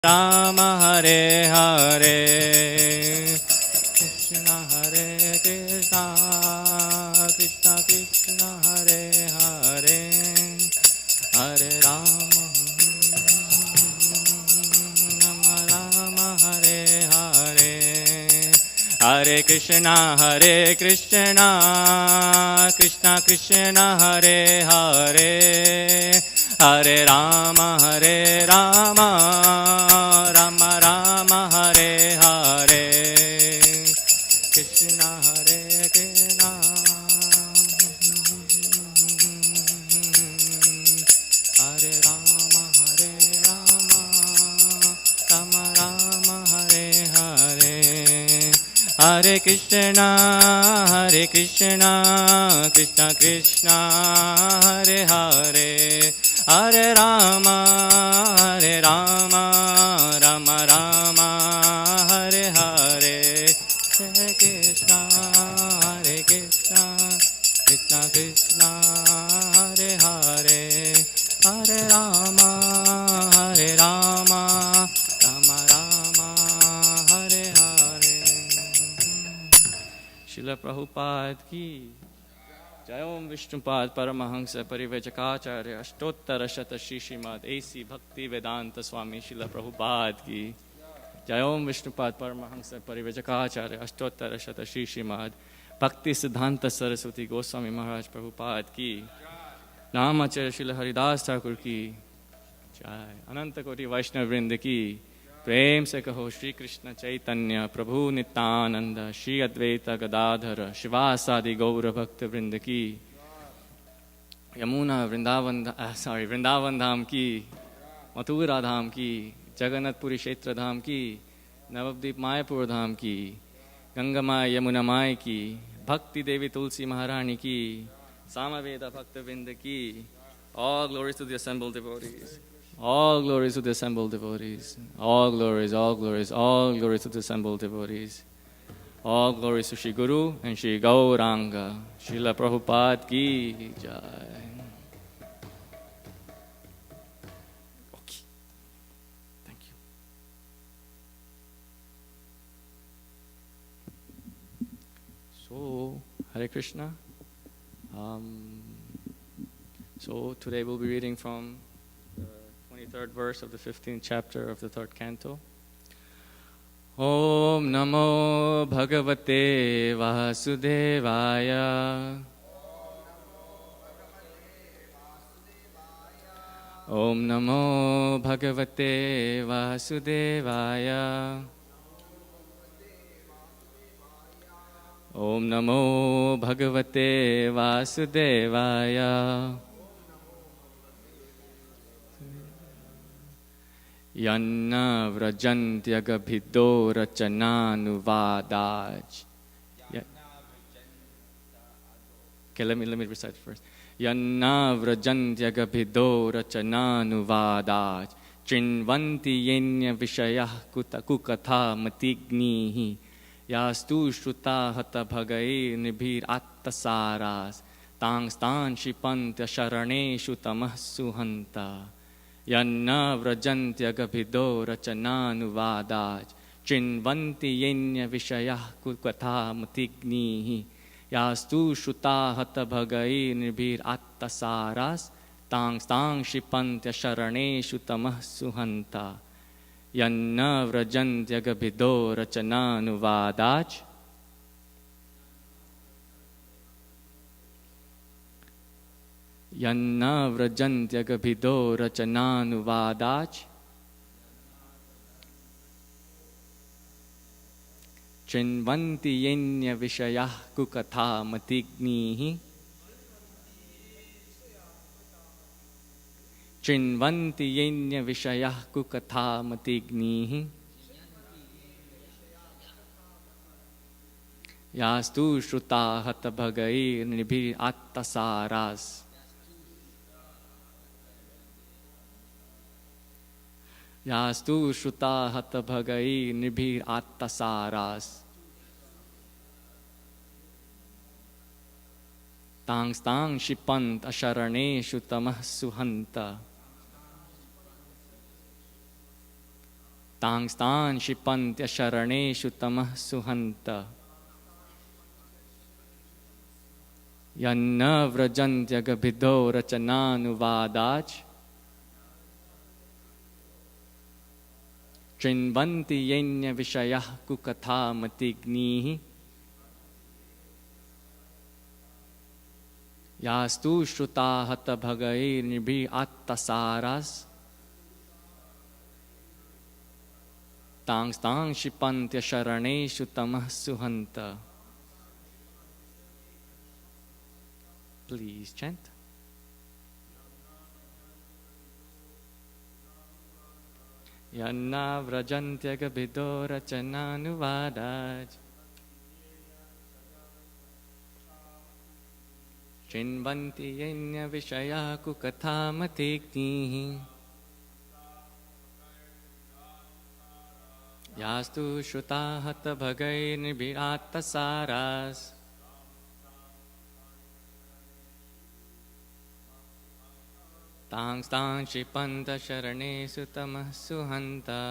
Ram Hare Hare Krishna Hare Krishna Krishna Krishna Hare Hare Hare Rama Rama Rama Hare Hare Hare Krishna Krishna Krishna Hare Hare Hare Rama Rama Rama Hare Hare Krishna Krishna Hare Rama Rama Rama Hare Hare Hare Krishna Krishna Krishna Hare Hare Hare Rama Rama Rama Hare Hare Hare Krishna Krishna Krishna Hare Hare Hare Rama Rama Rama Hare Hare. Srila Prabhupada ki Jai Om Vishnupad Paramahansa Parivajakacarya Ashtottara Shata Shishimad A.C. Bhakti Vedanta Swami Srila Prabhupada ki Jai Om Vishnupad Paramahansa Parivajakacarya Ashtottara Shata Shishimad Bhakti Siddhanta Saraswati Goswami Maharaj Prabhupada ki Namacharya Srila Haridas Thakur ki Jai Ananta Koti Vaishnav Vrinda ki प्रेम से कहो श्री कृष्ण चैतन्य प्रभु नित्यानंद श्री अद्वैत गदाधर शिवासादि गौर भक्त वृंद की यमुना वृंदावन धाम की मथुरा धाम की जगन्नाथपुरी क्षेत्र धाम की नवद्वीप मायापुर धाम की गंगा माय यमुना माय की भक्ति देवी तुलसी महारानी की सामवेद भक्त वृंद की all glories to the assembled devotees. All glories to the assembled devotees. All glories to the assembled devotees. All glories to Shri Guru and Shri Gauranga. Srila Prabhupada ki jai. Okay. Thank you. So, Hare Krishna. So today we'll be reading from the 23rd verse of the 15th chapter of the 3rd canto. Om Namo Bhagavate Vasudevaya. Om Namo Bhagavate Vasudevaya. Om Namo Bhagavate Vasudevaya. Yanna vrajanty agha-bhido racanānuvādāc. Okay, let me recite first. Yanna vrajanty agha-bhido racanānuvādāc. chṛṇvanti nya-viṣayāḥ ku-kathāḥ mati-ghnīḥ. Yastu śrutā hata-bhagair nṛbhir ātta-sārās. tāṁs kṣipanty aśaraṇeṣu tamaḥsu hanta. Anya vrajanty agha-bhido racanānuvādāc. chṛṇvanti nya-viṣayāḥ ku-kathāḥ mati-ghnīḥ. Yastu śrutā hata-bhagair nṛbhir ātta-sārās. tāṁs kṣipanty aśaraṇeṣu tamaḥsu hanta. Anya vrajanty agha-bhido racanānuvādāc. Yanna vrajanty agha-bhido racanānuvādāc. chṛṇvanti nya-viṣayāḥ ku-kathāḥ mati-ghnīḥ. chṛṇvanti nya-viṣayāḥ ku-kathāḥ mati-ghnīḥ. Yastu śrutā hata-bhagair nṛbhir ātta-sārās. Yastu śrutā hata-bhagair nṛbhir ātta-sārās. tāṁs kṣipanty aśaraṇeṣu tamaḥsu hanta. tāṁs kṣipanty aśaraṇeṣu tamaḥsu hanta. Yanna vrajanty agha-bhido racanānuvādāc. śrṇvanti nya-viṣayāḥ ku-kathāḥ mati-ghnīḥ. Yastu śrutā hata-bhagair nṛbhir ātta-sārās. tāṁs kṣipanty aśaraṇeṣu tamaḥsu hanta. Please chant. Yanna vrajanty agha-bhido racanānuvādāc. śrṇvanti nya-viṣayāḥ ku-kathāḥ mati-ghnīḥ. Yastu śrutā hata-bhagair nṛbhir ātta-sārās. tāṁs kṣipanty aśaraṇeṣu tamaḥsu hanta.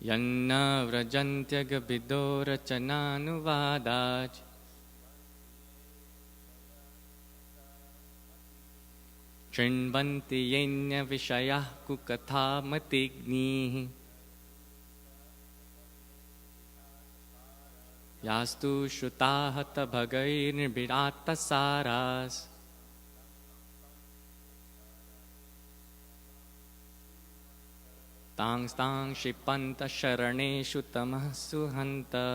Yanna vrajanty agha-bhido racanānuvādāc. śrṇvanti nya-viṣayāḥ ku-kathāḥ mati-ghnīḥ. Yastu śrutā hata-bhagair nṛbhir ātta-sārās. tāṁs kṣipanty aśaraṇeṣu tamaḥsu hanta.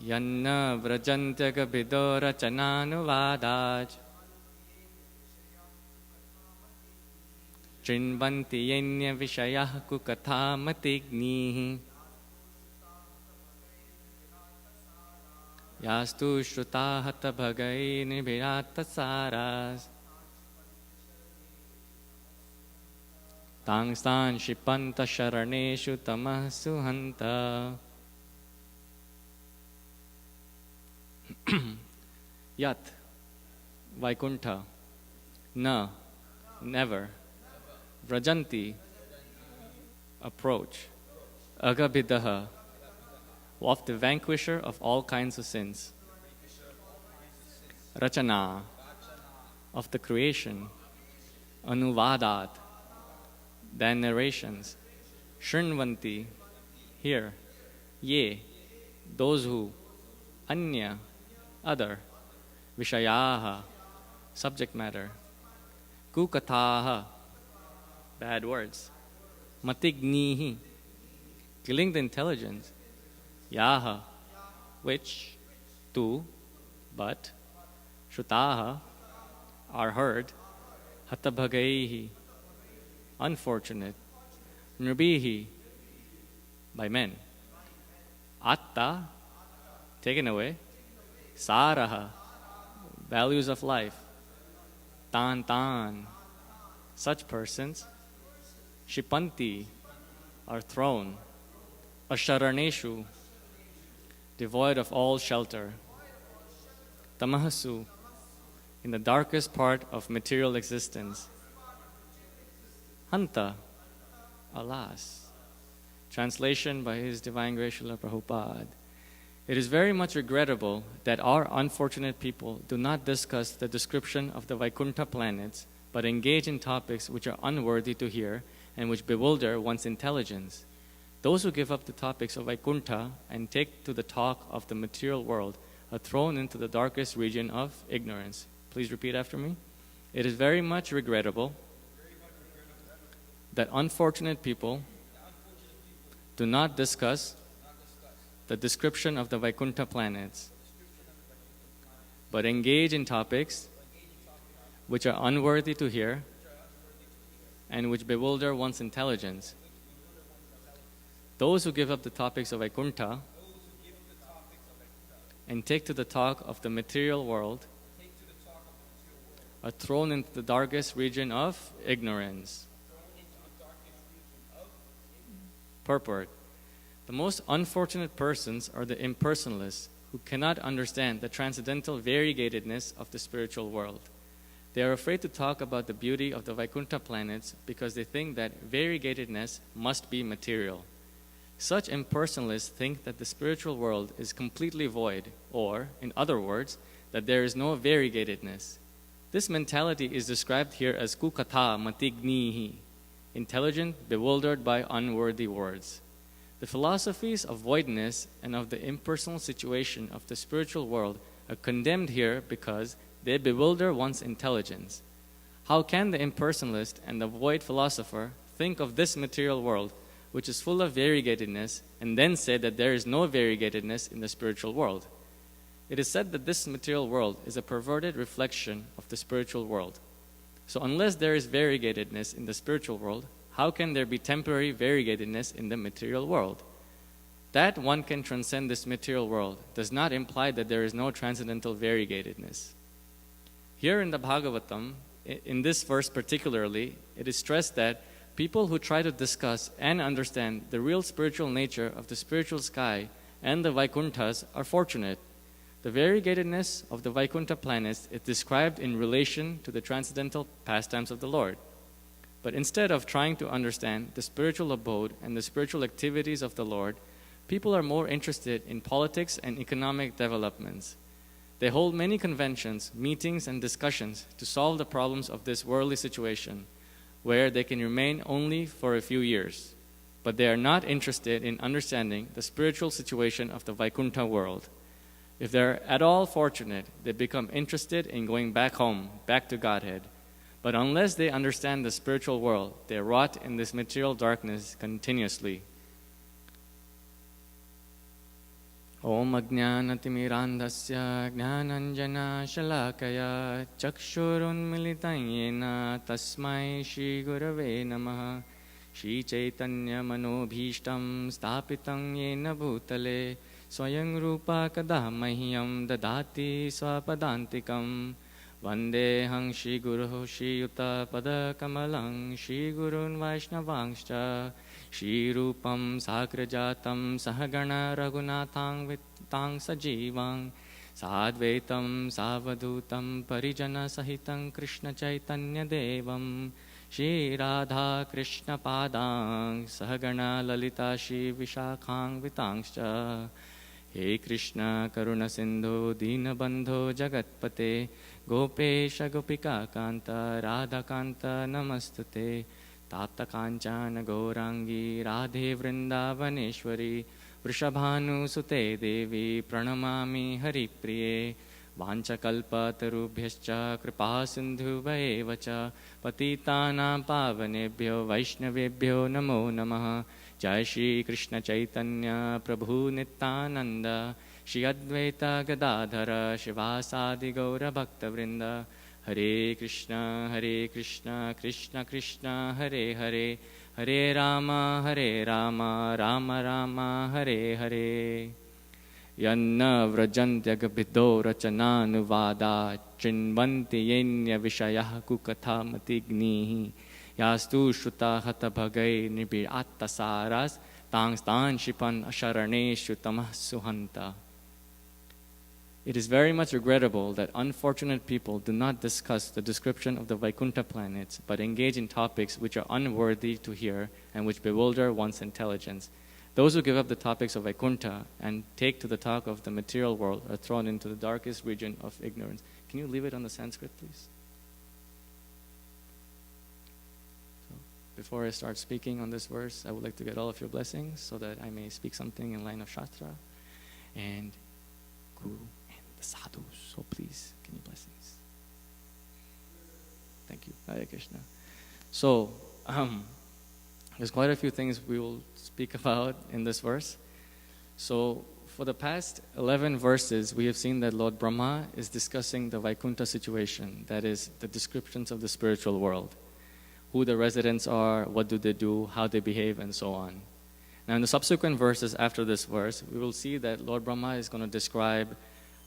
Yanna vrajanty agha-bhido racanānuvādāc. śrṇvanti nya-viṣayāḥ ku-kathāḥ mati-ghnīḥ. Yastu śrutā hata-bhagair nṛbhir ātta-sārās. tāṁs kṣipanty aśaraṇeṣu tamaḥsu hanta. Yat, Vaikuṇṭha, na, never, vrajanty, approach, agha-bhidaḥ, of the vanquisher of all kinds of sins, racanā, of the creation, anuvādāt, then narrations, śrṇvanti, hear, ye, those who, anya, other, viṣayāḥ, subject matter, ku-kathāḥ, bad words, mati-ghnīḥ, killing the intelligence, yaha, which, to, but, śrutāḥ, are heard, hata-bhagaiḥ, unfortunate, nṛbhiḥ, by men, atta, taken away, sārāḥ, values of life, tan, such persons, kṣipanty, are thrown, aśaraṇeṣu, devoid of all shelter, tamaḥsu, in the darkest part of material existence, hanta, alas. Translation by His Divine Grace Srila Prabhupada. It is very much regrettable that our unfortunate people do not discuss the description of the Vaikuṇṭha planets, but engage in topics which are unworthy to hear and which bewilder one's intelligence. Those who give up the topics of Vaikuṇṭha and take to the talk of the material world are thrown into the darkest region of ignorance. Please repeat after me. It is very much regrettable that unfortunate people do not discuss the description of the Vaikuṇṭha planets, but engage in topics which are unworthy to hear and which bewilder one's intelligence. Those who give up the topics of Vaikuṇṭha and take to the talk of the material world are thrown into the darkest region of ignorance. Purport. The most unfortunate persons are the impersonalists who cannot understand the transcendental variegatedness of the spiritual world. They are afraid to talk about the beauty of the Vaikuṇṭha planets because they think that variegatedness must be material. Such impersonalists think that the spiritual world is completely void, or, in other words, that there is no variegatedness. This mentality is described here as ku-kathāḥ mati-ghnīḥ, intelligent, bewildered by unworthy words. The philosophies of voidness and of the impersonal situation of the spiritual world are condemned here because they bewilder one's intelligence. How can the impersonalist and the void philosopher think of this material world, which is full of variegatedness, and then say that there is no variegatedness in the spiritual world? It is said that this material world is a perverted reflection of the spiritual world. So unless there is variegatedness in the spiritual world, how can there be temporary variegatedness in the material world? That one can transcend this material world does not imply that there is no transcendental variegatedness. Here in the Bhagavatam, in this verse particularly, it is stressed that people who try to discuss and understand the real spiritual nature of the spiritual sky and the Vaikuṇṭhas are fortunate. The variegatedness of the Vaikuṇṭha planets is described in relation to the transcendental pastimes of the Lord. But instead of trying to understand the spiritual abode and the spiritual activities of the Lord, people are more interested in politics and economic developments. They hold many conventions, meetings, and discussions to solve the problems of this worldly situation, where they can remain only for a few years. But they are not interested in understanding the spiritual situation of the Vaikuṇṭha world. If they are at all fortunate, they become interested in going back home, back to Godhead. But unless they understand the spiritual world, they rot in this material darkness continuously. Om ajñānatimirandhasya jñānanjana shalakaya chakshurunmilitam yena tasmai Shri Gurave Namaha Shri Chaitanya Manobhishtam Stapitam Yena Bhutale Swayam Rupa Kada Mahyam Dadati Swapadantikam Vandehang Shri Guru Shri Yuta Pada Kamalang Shri Gurun Vaishnavangscha Shri Rupam Sakrajatam Sahagana Raghunathang Vittang Sajivang Sadvaitam Savadutam Parijana Sahitang Krishna Chaitanya Devam Shri Radha Krishna Padang Sahagana Lalita Shri Vishākhang Vitangscha He Krishna Karuna Sindhu Dina Bandho Jagatpate Gopesha Gopika Kanta Radha Kanta Namastute Tapta Kanchana Gaurangi Radhe Vrindavaneshwari Vrishabhanu Sute Devi Pranamami Hari Priye Vanchakalpa Tarubhyascha Kripa Sindhu Vaevacha Patitanam Pavanebhyo Vaishnavebhyo Namo Namaha Jai Shri Krishna Chaitanya Prabhu Nityananda Shri Advaita Gadadhara Shivasadi Gaura Bhakta Vrinda Hare Krishna Krishna Krishna Hare Hare Hare Rama Rama Rama Hare Hare Yanna vrajanty agha-bhido racanānuvādāc chṛṇvanti nya-viṣayāḥ ku-kathāḥ mati-ghnīḥ yastu śrutā hata-bhagair nṛbhir ātta-sārās tāṁs kṣipanty aśaraṇeṣu tamaḥsu hanta. It is very much regrettable that unfortunate people do not discuss the description of the Vaikuṇṭha planets, but engage in topics which are unworthy to hear and which bewilder one's intelligence. Those who give up the topics of Vaikuṇṭha and take to the talk of the material world are thrown into the darkest region of ignorance. Can you leave it on the Sanskrit, please? So, before I start speaking on this verse, I would like to get all of your blessings so that I may speak something in line of Shastra and Guru and the sadhus. So please, give me blessings. Thank you. Hare Krishna. So, there's quite a few things we will speak about in this verse. So, for the past 11 verses, we have seen that Lord Brahma is discussing the Vaikuṇṭha situation, that is, the descriptions of the spiritual world, who the residents are, what do they do, how they behave, and so on. Now, in the subsequent verses after this verse, we will see that Lord Brahma is going to describe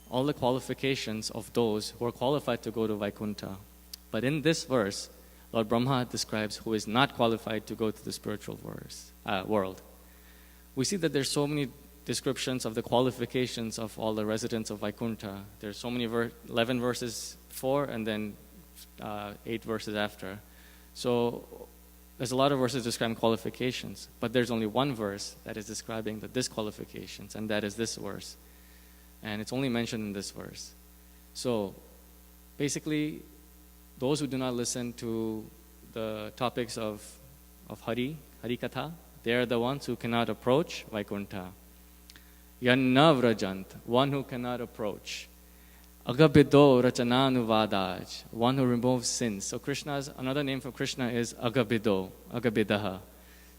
all the qualifications of those who are qualified to go to Vaikuṇṭha. But in this verse, Lord Brahma describes who is not qualified to go to the spiritual world. we see that there's so many descriptions of the qualifications of all the residents of Vaikuṇṭha. There's so many 11 verses before and then 8 verses after. So there's a lot of verses describing qualifications, but there's only one verse that is describing the disqualifications, and that is this verse. And it's only mentioned in this verse. So basically, those who do not listen to the topics of Hari-kathā, they are the ones who cannot approach Vaikuṇṭha. Vrajanty, one who cannot approach. Agha-bhido racanānuvādāc, one who removes sins. So Krishna's, another name for Krishna is agha-bhido, agha-bhidaḥ.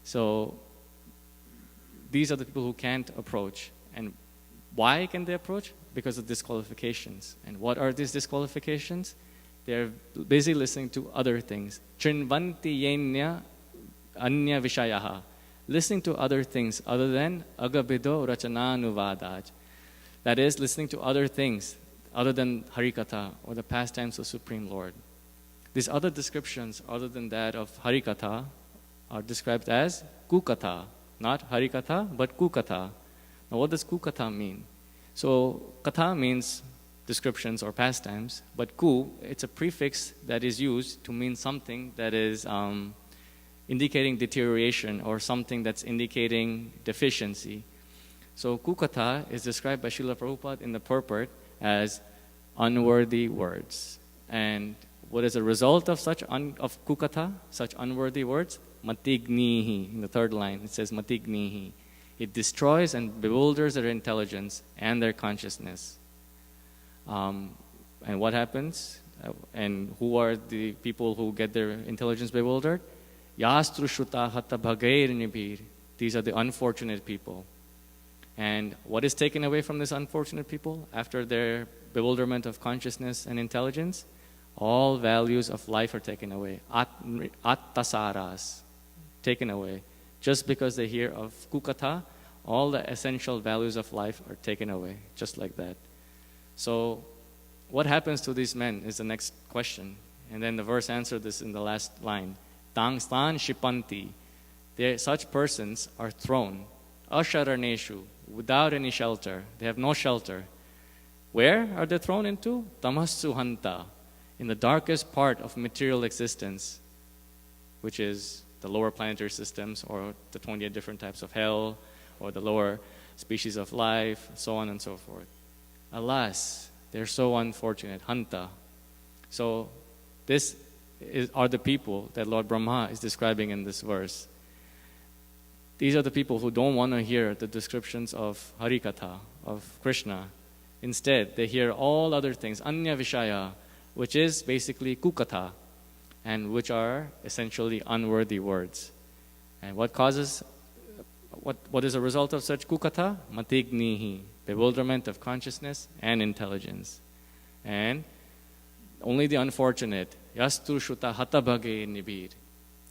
So these are the people who can't approach. And why can they approach? Because of disqualifications. And what are these disqualifications? They're busy listening to other things. chṛṇvanti nya-viṣayāḥ, listening to other things other than agha-bhido racanānuvādāc. That is, listening to other things other than Hari-kathā, or the pastimes of Supreme Lord. These other descriptions, other than that of Hari-kathā, are described as ku-kathā. Not Hari-kathā, but ku-kathā. Now what does ku-kathā mean? So kathā means descriptions or pastimes, but ku, it's a prefix that is used to mean something that is indicating deterioration or something that's indicating deficiency. So ku-kathā is described by Srila Prabhupada in the purport as unworthy words. And what is the result of such of ku-kathā, such unworthy words? Mati-ghnīḥ. In the third line, it says mati-ghnīḥ. It destroys and bewilders their intelligence and their consciousness. And what happens? And who are the people who get their intelligence bewildered? śrutā hata-bhagair nṛbhir. These are the unfortunate people. And what is taken away from this unfortunate people after their bewilderment of consciousness and intelligence? All values of life are taken away. ātta-sārās, taken away. Just because they hear of ku-kathā, all the essential values of life are taken away, just like that. So what happens to these men is the next question. And then the verse answered this in the last line. tāṁs kṣipanty. Such persons are thrown, aśaraṇeṣu, without any shelter. They have no shelter. Where are they thrown into? Tamaḥsu hanta, in the darkest part of material existence, which is the lower planetary systems, or the 28 different types of hell, or the lower species of life, so on and so forth. Alas, they're so unfortunate. Hanta. So are the people that Lord Brahma is describing in this verse. These are the people who don't want to hear the descriptions of Hari-kathā, of Krishna. Instead, they hear all other things, nya-viṣayāḥ, which is basically ku-kathā, and which are essentially unworthy words. And what is the result of such ku-kathā? Mati-ghnīḥ, bewilderment of consciousness and intelligence. And only the unfortunate, śrutā hata-bhagair nṛbhir.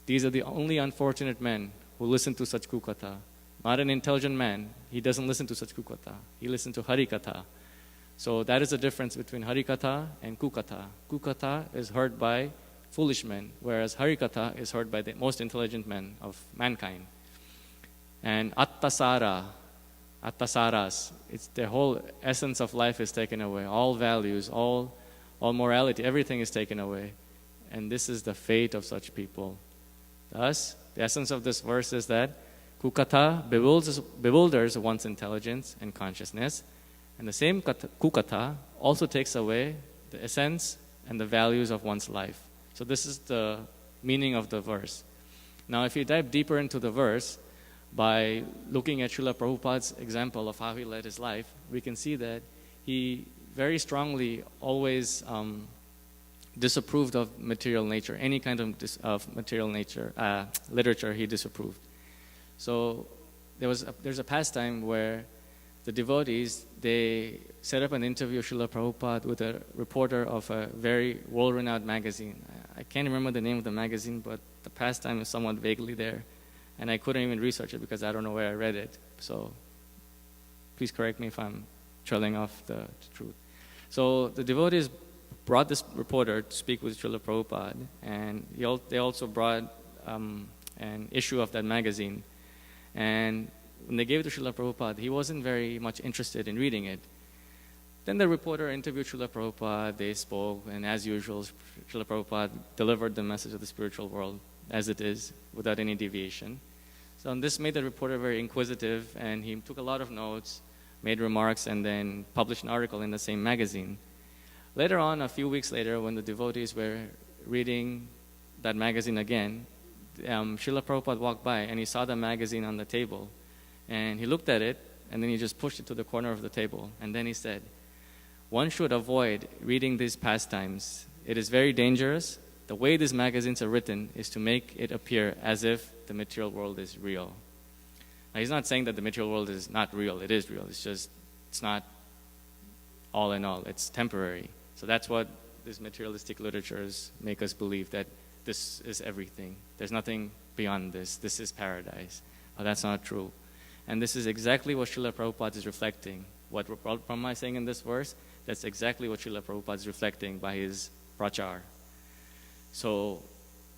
These are the only unfortunate men who listen to such ku-kathā. Not an intelligent man, he doesn't listen to such ku-kathā. He listens to Hari-kathā. So that is the difference between Hari-kathā and ku-kathā. Ku-kathā is heard by foolish men, whereas Hari-kathā is heard by the most intelligent men of mankind. And ātta-sārās, it's the whole essence of life is taken away. All values, all morality, everything is taken away. And this is the fate of such people. Thus, the essence of this verse is that ku-kathā bewilders one's intelligence and consciousness, and the same ku-kathā also takes away the essence and the values of one's life. So this is the meaning of the verse. Now, if you dive deeper into the verse, by looking at Srila Prabhupada's example of how he led his life, we can see that he very strongly always disapproved of material nature. Any kind of material nature, literature he disapproved. So there's a pastime where the devotees, they set up an interview of Srila Prabhupada with a reporter of a very world-renowned magazine. I can't remember the name of the magazine, but the pastime is somewhat vaguely there. And I couldn't even research it because I don't know where I read it. So please correct me if I'm trailing off the truth. So the devotees brought this reporter to speak with Srila Prabhupada, and they also brought an issue of that magazine. And when they gave it to Srila Prabhupada, he wasn't very much interested in reading it. Then the reporter interviewed Srila Prabhupada, they spoke, and as usual, Srila Prabhupada delivered the message of the spiritual world as it is, without any deviation. So this made the reporter very inquisitive, and he took a lot of notes, made remarks, and then published an article in the same magazine. Later on, a few weeks later, when the devotees were reading that magazine again, Srila Prabhupada walked by and he saw the magazine on the table. And he looked at it, and then he just pushed it to the corner of the table. And then he said, "One should avoid reading these pastimes. It is very dangerous. The way these magazines are written is to make it appear as if the material world is real." Now, he's not saying that the material world is not real. It is real. It's just, it's not all in all. It's temporary. So that's what these materialistic literatures make us believe, that this is everything. There's nothing beyond this. This is paradise. But that's not true. And this is exactly what Srila Prabhupada is reflecting. What Brahma is saying in this verse, that's exactly what Srila Prabhupada is reflecting by his prachar. So,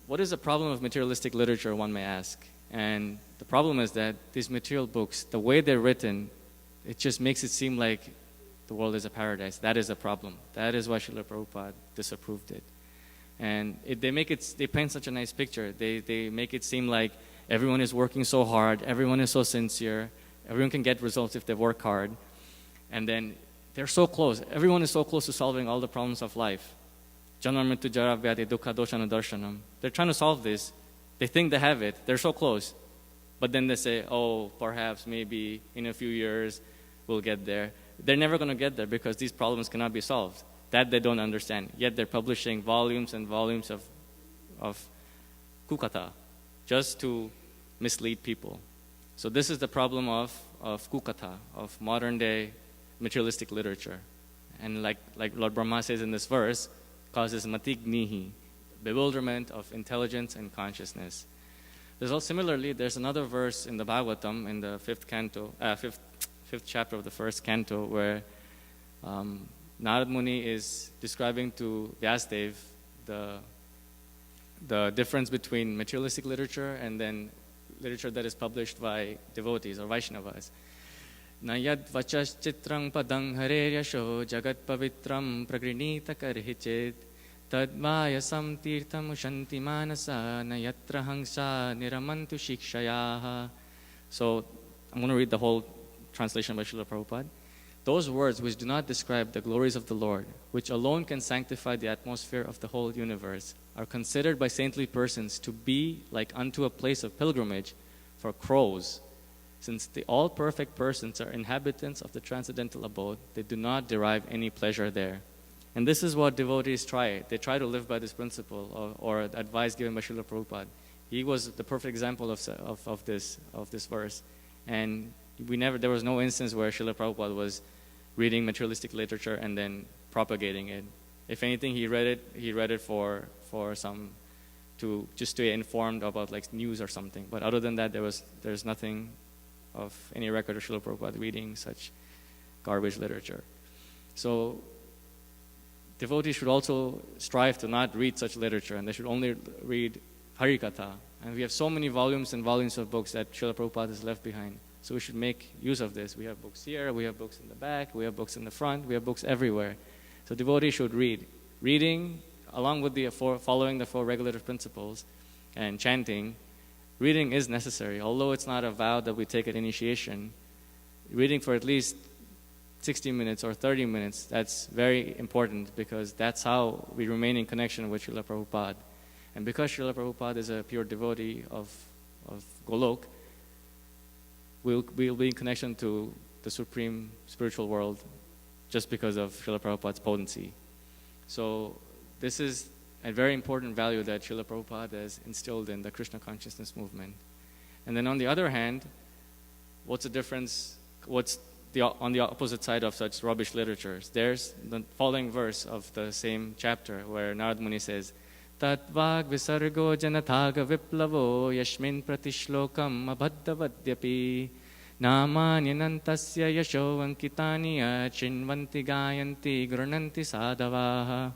what is the problem of materialistic literature, one may ask? And the problem is that these material books, the way they're written, it just makes it seem like the world is a paradise. That is a problem. That is why Srila Prabhupada disapproved it. And they paint such a nice picture. They make it seem like everyone is working so hard, everyone is so sincere, everyone can get results if they work hard. And then they're so close. Everyone is so close to solving all the problems of life. Janma mrityu jara vyadhi dukkha doshana darshanam. They're trying to solve this. They think they have it. They're so close. But then they say, oh, perhaps, maybe in a few years we'll get there. They're never going to get there because these problems cannot be solved. That they don't understand. Yet they're publishing volumes and volumes of ku-kathāḥ just to mislead people. So this is the problem of ku-kathāḥ, of modern day materialistic literature. And like Lord Brahma says in this verse, causes mati-ghnīḥ, bewilderment of intelligence and consciousness. Similarly, there's another verse in the Bhagavatam, in the fifth chapter of the first canto, where Narad Muni is describing to Vyasadeva the difference between materialistic literature and then literature that is published by devotees or Vaishnavas. Na yad vachas chitrang padang hareryasho jagat pavitram pragrinita karhichit tadvayasam tirtham ushanti manasa na yatra hangsa niramantu shikṣayāḥ. So I'm going to read the whole translation by Srila Prabhupada. Those words which do not describe the glories of the Lord, which alone can sanctify the atmosphere of the whole universe, are considered by saintly persons to be like unto a place of pilgrimage for crows. Since the all-perfect persons are inhabitants of the transcendental abode, they do not derive any pleasure there. And this is what devotees try. They try to live by this principle or advice given by Srila Prabhupada. He was the perfect example of this verse. And there was no instance where Srila Prabhupada was reading materialistic literature and then propagating it. If anything, he read it for just to get informed about like news or something. But other than that, there's nothing of any record of Srila Prabhupada reading such garbage literature. So devotees should also strive to not read such literature, and they should only read Harikatha. And we have so many volumes and volumes of books that Srila Prabhupada has left behind. So we should make use of this. We have books here, we have books in the back, we have books in the front, we have books everywhere. So devotees should read. Reading, along with following the four regulative principles and chanting, reading is necessary. Although it's not a vow that we take at initiation, reading for at least 60 minutes or 30 minutes, that's very important because that's how we remain in connection with Srila Prabhupada. And because Srila Prabhupada is a pure devotee of Golok, we'll be in connection to the supreme spiritual world just because of Srila Prabhupada's potency. So this is a very important value that Srila Prabhupada has instilled in the Krishna consciousness movement. And then on the other hand, what's the difference? On the opposite side of such rubbish literatures? There's the following verse of the same chapter where Narad Muni says, Tatvag visargo janathaga viplavo yashmin pratishlokam abhaddavadyapi namanyanantasya yasho ankitaniya chṛṇvanti gayanti grunanti sadhavaha.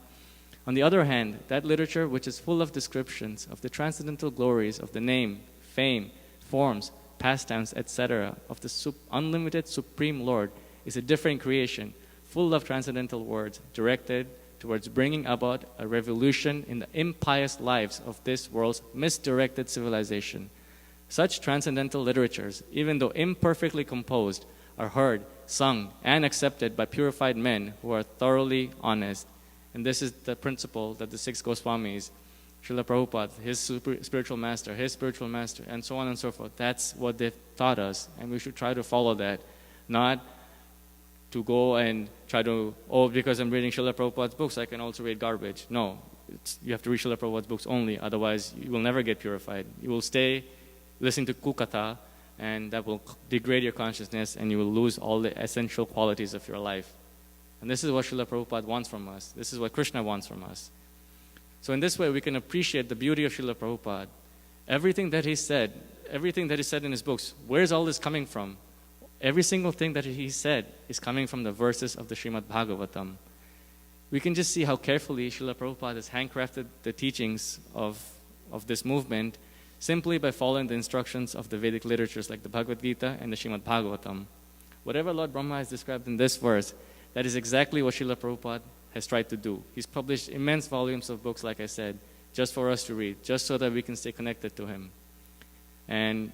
On the other hand, that literature which is full of descriptions of the transcendental glories of the name, fame, forms, pastimes, etc. of the unlimited Supreme Lord is a different creation, full of transcendental words, directed towards bringing about a revolution in the impious lives of this world's misdirected civilization. Such transcendental literatures, even though imperfectly composed, are heard, sung, and accepted by purified men who are thoroughly honest. And this is the principle that the 6 Goswamis, Srila Prabhupada, his spiritual master, and so on and so forth, that's what they've taught us, and we should try to follow that. Not to go and try to, because I'm reading Srila Prabhupada's books, I can also read garbage. No, you have to read Srila Prabhupada's books only, otherwise you will never get purified. You will stay listening to ku-kathāḥ, and that will degrade your consciousness, and you will lose all the essential qualities of your life. And this is what Srila Prabhupada wants from us. This is what Krishna wants from us. So in this way, we can appreciate the beauty of Srila Prabhupada. Everything that he said in his books, where's all this coming from? Every single thing that he said is coming from the verses of the Srimad Bhagavatam. We can just see how carefully Srila Prabhupada has handcrafted the teachings of this movement simply by following the instructions of the Vedic literatures like the Bhagavad Gita and the Srimad Bhagavatam. Whatever Lord Brahma has described in this verse, that is exactly what Srila Prabhupada has tried to do. He's published immense volumes of books, like I said, just for us to read, just so that we can stay connected to him. And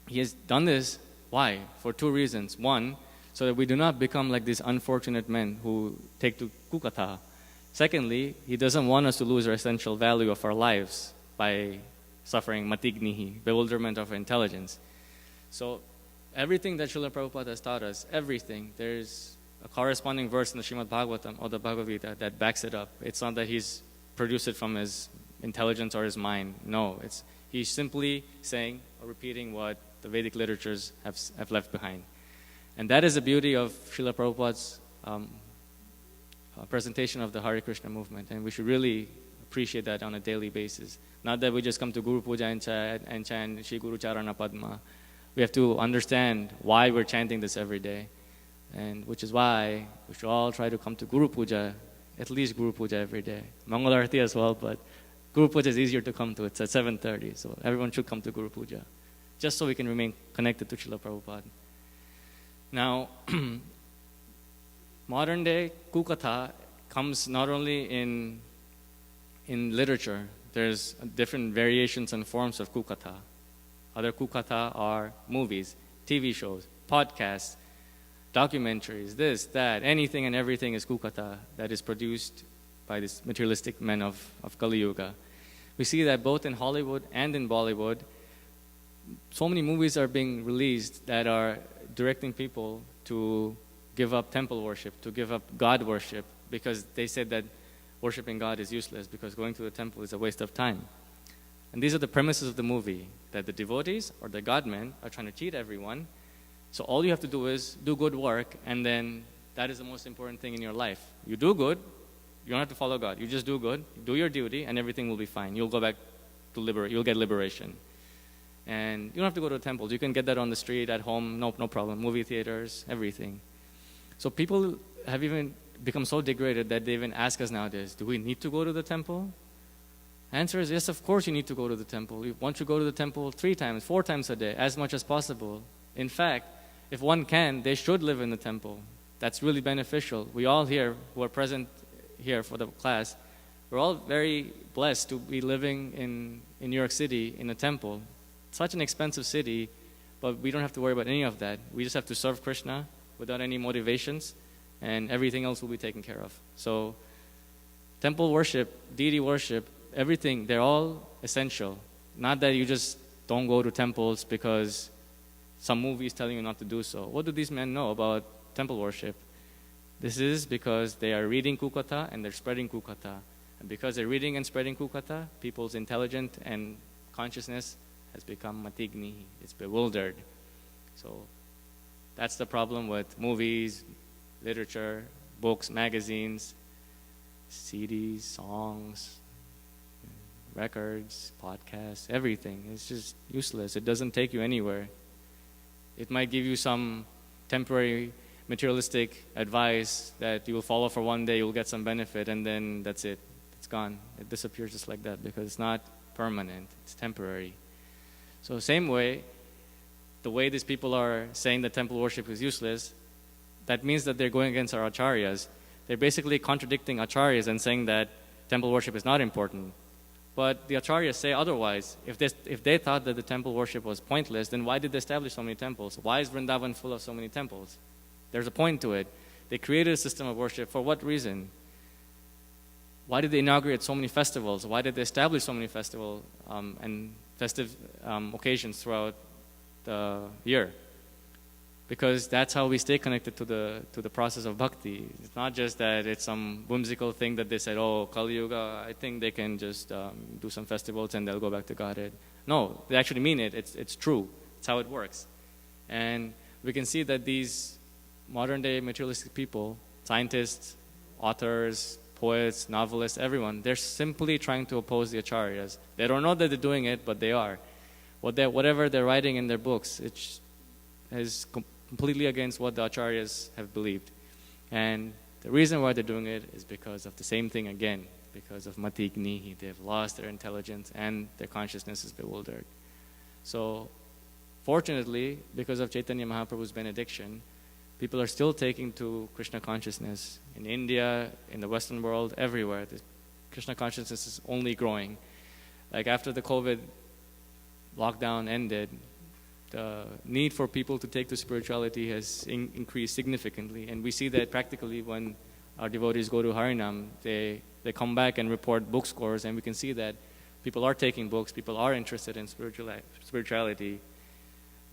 he has done this, why? For 2 reasons. One, so that we do not become like these unfortunate men who take to ku-kathāḥ. Secondly, he doesn't want us to lose our essential value of our lives by suffering mati-ghnīḥ, bewilderment of our intelligence. So everything that Srila Prabhupada has taught us, everything, there's a corresponding verse in the Srimad Bhagavatam or the Bhagavad Gita that backs it up. It's not that he's produced it from his intelligence or his mind. No, he's simply saying or repeating what the Vedic literatures have left behind. And that is the beauty of Srila Prabhupada's presentation of the Hare Krishna movement. And we should really appreciate that on a daily basis. Not that we just come to Guru Puja and chant Shri Guru Charana Padma. We have to understand why we're chanting this every day. And which is why we should all try to come to Guru Puja, at least Guru Puja every day. Mangal Arati as well, but Guru Puja is easier to come to. It's at 7:30, so everyone should come to Guru Puja, just so we can remain connected to Srila Prabhupada. Now, modern day ku-kathāḥ comes not only in literature. There's different variations and forms of ku-kathāḥ. Other ku-kathāḥ are movies, TV shows, podcasts, documentaries, this, that, anything and everything is ku-kathāḥ that is produced by these materialistic men of Kali Yuga. We see that both in Hollywood and in Bollywood, so many movies are being released that are directing people to give up temple worship, to give up God worship, because they said that worshiping God is useless because going to the temple is a waste of time. And these are the premises of the movie, that the devotees or the God-men are trying to cheat everyone. So all you have to do is do good work, and then that is the most important thing in your life. You do good, you don't have to follow God. You just do good, do your duty, and everything will be fine. You'll go back to you'll get liberation. And you don't have to go to temples. You can get that on the street, at home, no problem. Movie theaters, everything. So people have even become so degraded that they even ask us nowadays, do we need to go to the temple? Answer is yes, of course you need to go to the temple. You want to go to the temple 3 times, 4 times a day, as much as possible. In fact, if one can, they should live in the temple. That's really beneficial. We all here who are present here for the class, we're all very blessed to be living in New York City in a temple. Such an expensive city, but we don't have to worry about any of that. We just have to serve Krishna without any motivations, and everything else will be taken care of. So temple worship, deity worship, everything, they're all essential. Not that you just don't go to temples because some movie is telling you not to do so. What do these men know about temple worship? This is because they are reading ku-kathāḥ and they're spreading ku-kathāḥ. And because they're reading and spreading ku-kathāḥ, people's intelligence and consciousness has become mati-ghnīḥ. It's bewildered. So that's the problem with movies, literature, books, magazines, CDs, songs, records, podcasts, everything. It's just useless. It doesn't take you anywhere. It might give you some temporary materialistic advice that you will follow for one day, you'll get some benefit, and then that's it. It's gone. It disappears just like that because it's not permanent. It's temporary. So same way, the way these people are saying that temple worship is useless, that means that they're going against our acharyas. They're basically contradicting acharyas and saying that temple worship is not important. But the acharyas say otherwise. If they thought that the temple worship was pointless, then why did they establish so many temples? Why is Vrindavan full of so many temples? There's a point to it. They created a system of worship. For what reason? Why did they inaugurate so many festivals? Why did they establish so many festivals and festive occasions throughout the year? Because that's how we stay connected to the process of bhakti. It's not just that it's some whimsical thing that they said, oh, Kali Yuga, I think they can just do some festivals and they'll go back to Godhead. No, they actually mean it. It's true. It's how it works. And we can see that these modern-day materialistic people, scientists, authors, poets, novelists, everyone, they're simply trying to oppose the acharyas. They don't know that they're doing it, but they are. Whatever they're writing in their books, it is completely against what the acharyas have believed. And the reason why they're doing it is because of the same thing again, because of mati-ghnīḥ. They've lost their intelligence and their consciousness is bewildered. So, fortunately, because of Chaitanya Mahaprabhu's benediction, people are still taking to Krishna consciousness. In India, in the Western world, everywhere, the Krishna consciousness is only growing. Like after the COVID lockdown ended, the need for people to take to spirituality has increased significantly. And we see that practically when our devotees go to Harinam, they come back and report book scores, and we can see that people are taking books, people are interested in spirituality.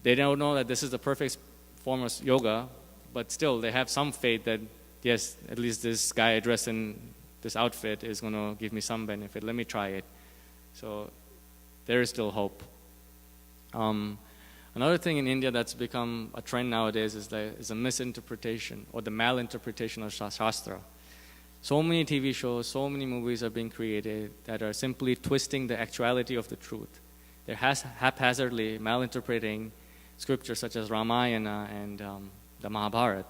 They don't know that this is the perfect form of yoga, but still they have some faith that, yes, at least this guy dressed in this outfit is going to give me some benefit. Let me try it. So there is still hope. Another thing in India that's become a trend nowadays is a misinterpretation or the malinterpretation of Shastra. So many TV shows, so many movies are being created that are simply twisting the actuality of the truth. They're haphazardly malinterpreting scriptures such as Ramayana and the Mahabharata.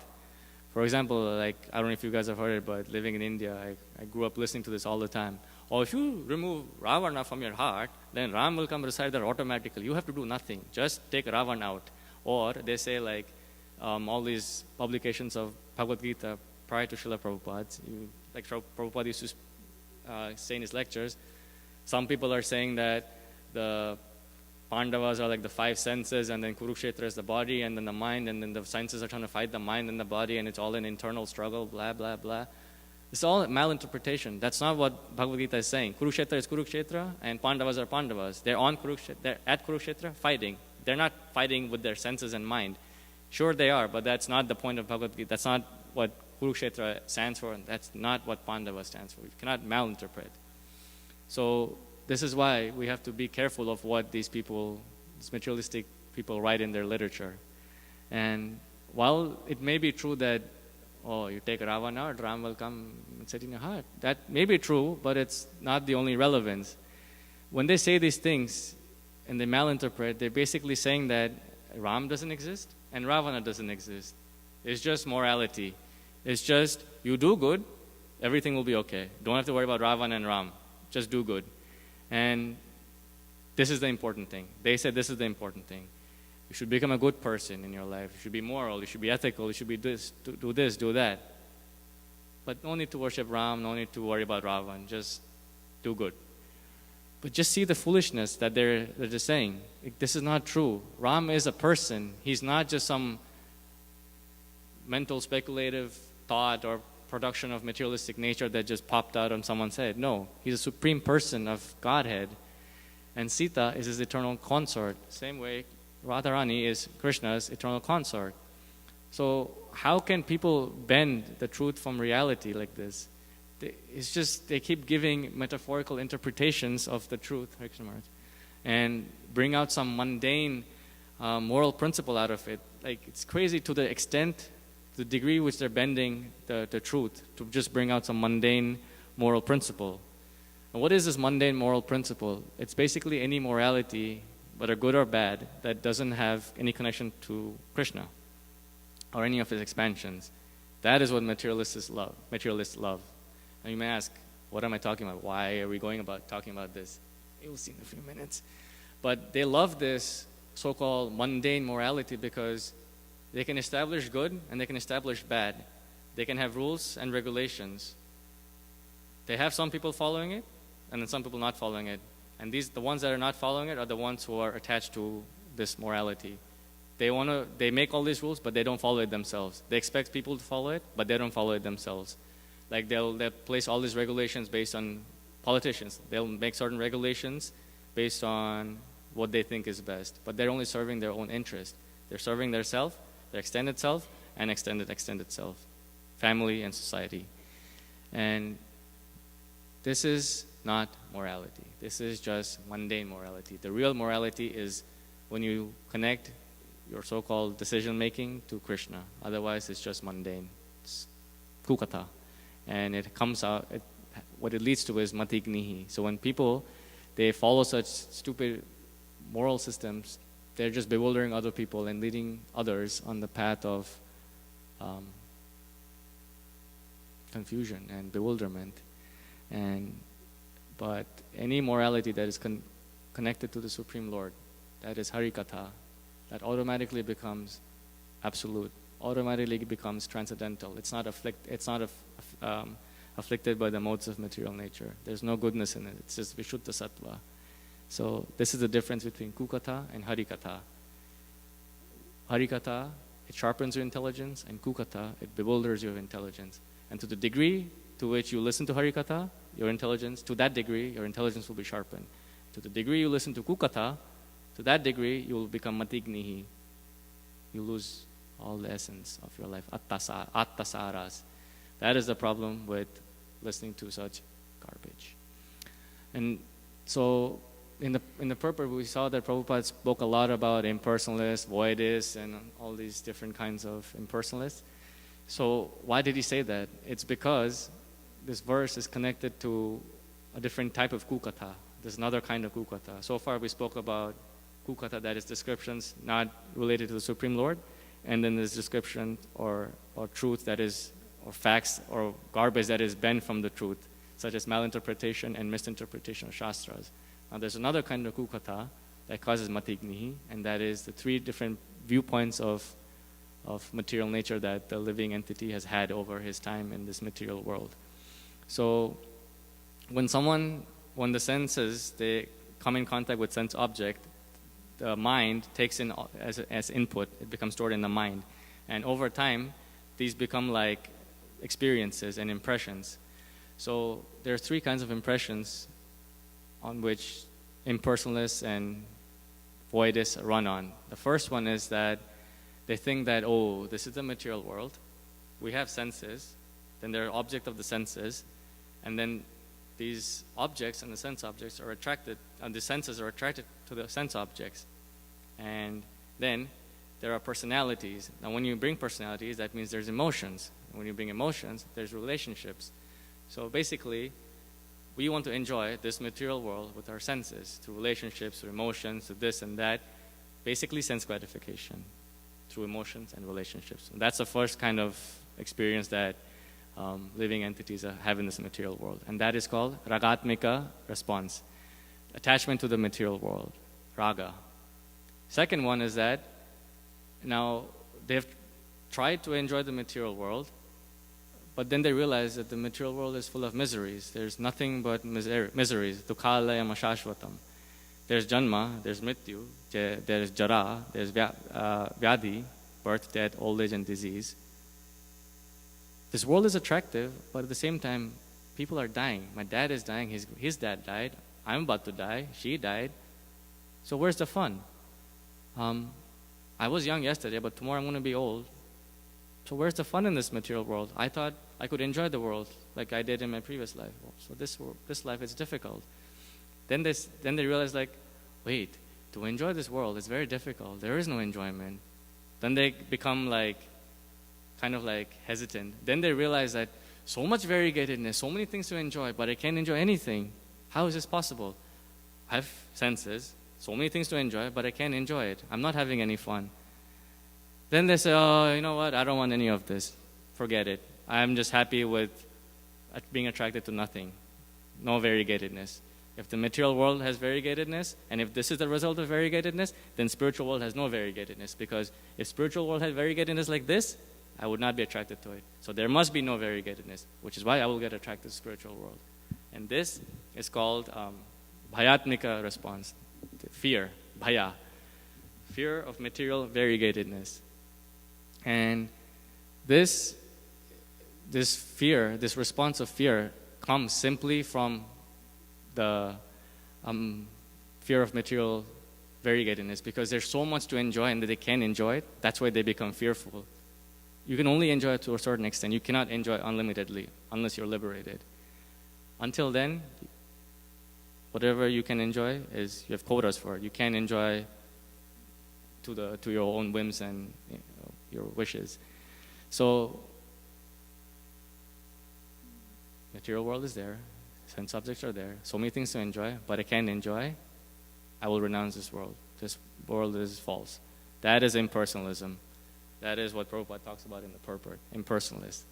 For example, like, I don't know if you guys have heard it, but living in India, I grew up listening to this all the time. Or if you remove Ravana from your heart, then Ram will come reside there automatically. You have to do nothing. Just take Ravan out. Or they say like all these publications of Bhagavad Gita prior to Srila Prabhupada, like Prabhupada used to say in his lectures, some people are saying that the Pandavas are like the five senses, and then Kurukshetra is the body, and then the mind, and then the senses are trying to fight the mind and the body, and it's all an internal struggle, blah, blah, blah. It's all malinterpretation. That's not what Bhagavad Gita is saying. Kurukshetra is Kurukshetra, and Pandavas are Pandavas. They're on Kurukshetra, they're at Kurukshetra fighting. They're not fighting with their senses and mind. Sure they are, but that's not the point of Bhagavad Gita. That's not what Kurukshetra stands for, and that's not what Pandava stands for. You cannot malinterpret. So this is why we have to be careful of what these people, these materialistic people, write in their literature. And while it may be true that, oh, you take Ravana out, Ram will come and sit in your heart. That may be true, but it's not the only relevance. When they say these things and they malinterpret, they're basically saying that Ram doesn't exist and Ravana doesn't exist. It's just morality. It's just, you do good, everything will be okay. Don't have to worry about Ravana and Ram. Just do good. And this is the important thing. They said this is the important thing. You should become a good person in your life. You should be moral. You should be ethical. You should be this, do that. But no need to worship Ram. No need to worry about Ravan. Just do good. But just see the foolishness that they're just saying. This is not true. Ram is a person. He's not just some mental speculative thought or production of materialistic nature that just popped out on someone's head. No, he's a supreme person of Godhead. And Sita is his eternal consort. Same way Radharani is Krishna's eternal consort. So how can people bend the truth from reality like this? It's just they keep giving metaphorical interpretations of the truth, and bring out some mundane moral principle out of it. Like, it's crazy to the extent, the degree which they're bending the truth to just bring out some mundane moral principle. And what is this mundane moral principle? It's basically any morality, whether good or bad, that doesn't have any connection to Krishna or any of his expansions. That is what materialists love. And you may ask, what am I talking about? Why are we talking about this? You'll see in a few minutes. But they love this so-called mundane morality because they can establish good and they can establish bad. They can have rules and regulations. They have some people following it and then some people not following it. And the ones that are not following it are the ones who are attached to this morality. They make all these rules, but they don't follow it themselves. They expect people to follow it, but they don't follow it themselves. Like they'll place all these regulations based on politicians. They'll make certain regulations based on what they think is best, but they're only serving their own interest. They're serving their self, their extended self, and extended self, family and society. And this is not morality. This is just mundane morality. The real morality is when you connect your so-called decision-making to Krishna. Otherwise, it's just mundane. It's ku-kathāḥ. And it comes out, what it leads to is mati-ghnīḥ. So when people, they follow such stupid moral systems, they're just bewildering other people and leading others on the path of confusion and bewilderment. But any morality that is connected to the Supreme Lord, that is harikatha, that automatically becomes absolute, automatically becomes transcendental. It's not afflicted by the modes of material nature. There's no goodness in it. It's just vishuddha sattva. So this is the difference between ku-kathāḥ and harikatha. Harikatha, it sharpens your intelligence, and ku-kathāḥ, it bewilders your intelligence. And to the degree to which you listen to harikatha, your intelligence, to that degree, your intelligence will be sharpened. To the degree you listen to ku-kathāḥ, to that degree, you will become mati-ghnīḥ. You lose all the essence of your life, ātta-sārās. That is the problem with listening to such garbage. And so in the purport, we saw that Prabhupada spoke a lot about impersonalists, voidists, and all these different kinds of impersonalists. So why did he say that? It's because this verse is connected to a different type of ku-kathāḥ. There's another kind of ku-kathāḥ. So far we spoke about ku-kathāḥ, that is descriptions not related to the Supreme Lord, and then there's description or truth that is, or facts or garbage that is bent from the truth, such as malinterpretation and misinterpretation of shastras. Now there's another kind of ku-kathāḥ that causes mati-ghnīḥ, and that is the three different viewpoints of material nature that the living entity has had over his time in this material world. So when the senses, they come in contact with sense object, the mind takes in as input, it becomes stored in the mind. And over time, these become like experiences and impressions. So there are three kinds of impressions on which impersonalists and voidists run on. The first one is that they think that, oh, this is the material world. We have senses, then they're object of the senses, and then these objects and the sense objects are attracted, and the senses are attracted to the sense objects. And then there are personalities. Now when you bring personalities, that means there's emotions. And when you bring emotions, there's relationships. So basically, we want to enjoy this material world with our senses, through relationships, through emotions, through this and that, basically sense gratification, through emotions and relationships. And that's the first kind of experience that living entities have in this material world. And that is called ragatmika response, attachment to the material world, raga. Second one is that now they've tried to enjoy the material world, but then they realize that the material world is full of miseries. There's nothing but miseries. Dukhalayam ashashvatam. There's janma, there's mrityu, there's jara, there's vyadhi, birth, death, old age, and disease. This world is attractive, but at the same time, people are dying. My dad is dying, his dad died, I'm about to die, she died. So where's the fun? I was young yesterday, but tomorrow I'm going to be old. So where's the fun in this material world? I thought I could enjoy the world like I did in my previous life. So this life is difficult. Then they realize, like, wait, to enjoy this world is very difficult. There is no enjoyment. Then they become like, kind of like hesitant. Then they realize that so much variegatedness, so many things to enjoy, but I can't enjoy anything. How is this possible? I have senses, so many things to enjoy, but I can't enjoy it. I'm not having any fun. Then they say, oh, you know what? I don't want any of this. Forget it. I'm just happy with being attracted to nothing. No variegatedness. If the material world has variegatedness, and if this is the result of variegatedness, then spiritual world has no variegatedness. Because if spiritual world had variegatedness like this, I would not be attracted to it. So there must be no variegatedness, which is why I will get attracted to spiritual world. And this is called bhayatmika response, fear, bhaya, fear of material variegatedness. And this fear, this response of fear, comes simply from the fear of material variegatedness, because there's so much to enjoy and that they can't enjoy it. That's why they become fearful. You can only enjoy it to a certain extent. You cannot enjoy unlimitedly unless you're liberated. Until then, whatever you can enjoy is, you have quotas for it. You can't enjoy to your own whims and your wishes. So material world is there, sense objects are there, so many things to enjoy, but I can't enjoy. I will renounce this world. This world is false. That is impersonalism. That is what Prabhupada talks about in the purport, impersonalist.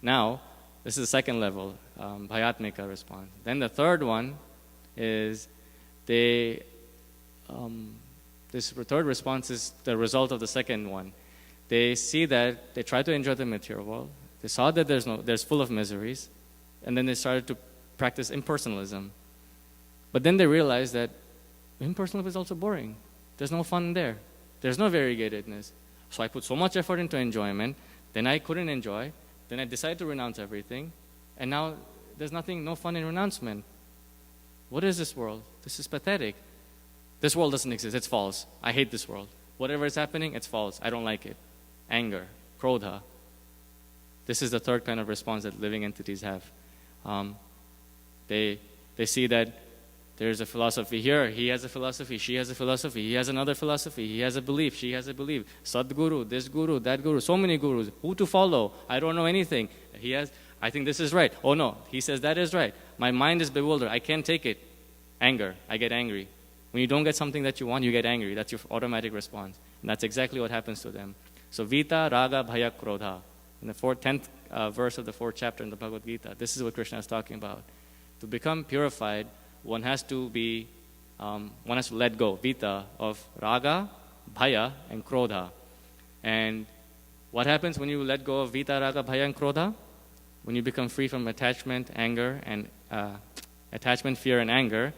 Now, this is the second level, bhayatmika response. Then the third one is this third response is the result of the second one. They see that they try to enjoy the material world. They saw that there's full of miseries, and then they started to practice impersonalism. But then they realized that impersonalism is also boring. There's no fun there. There's no variegatedness. So I put so much effort into enjoyment, then I couldn't enjoy, then I decided to renounce everything, and now there's no fun in renouncement. What is this world? This is pathetic. This world doesn't exist. It's false. I hate this world. Whatever is happening, it's false. I don't like it. Anger, krodha. This is the third kind of response that living entities have. They see that there's a philosophy here, he has a philosophy, she has a philosophy, he has another philosophy, he has a belief, she has a belief. Sadguru, this guru, that guru, so many gurus. Who to follow? I don't know anything. I think this is right. Oh no, he says that is right. My mind is bewildered. I can't take it. Anger. I get angry. When you don't get something that you want, you get angry. That's your automatic response. And that's exactly what happens to them. So vita, raga, bhaya, krodha. In the 10th verse of the 4th chapter in the Bhagavad Gita, this is what Krishna is talking about. To become purified, one has to let go, vita, of raga, bhaya, and krodha. And what happens when you let go of vita, raga, bhaya, and krodha? When you become free from attachment, anger, and attachment, fear, and anger,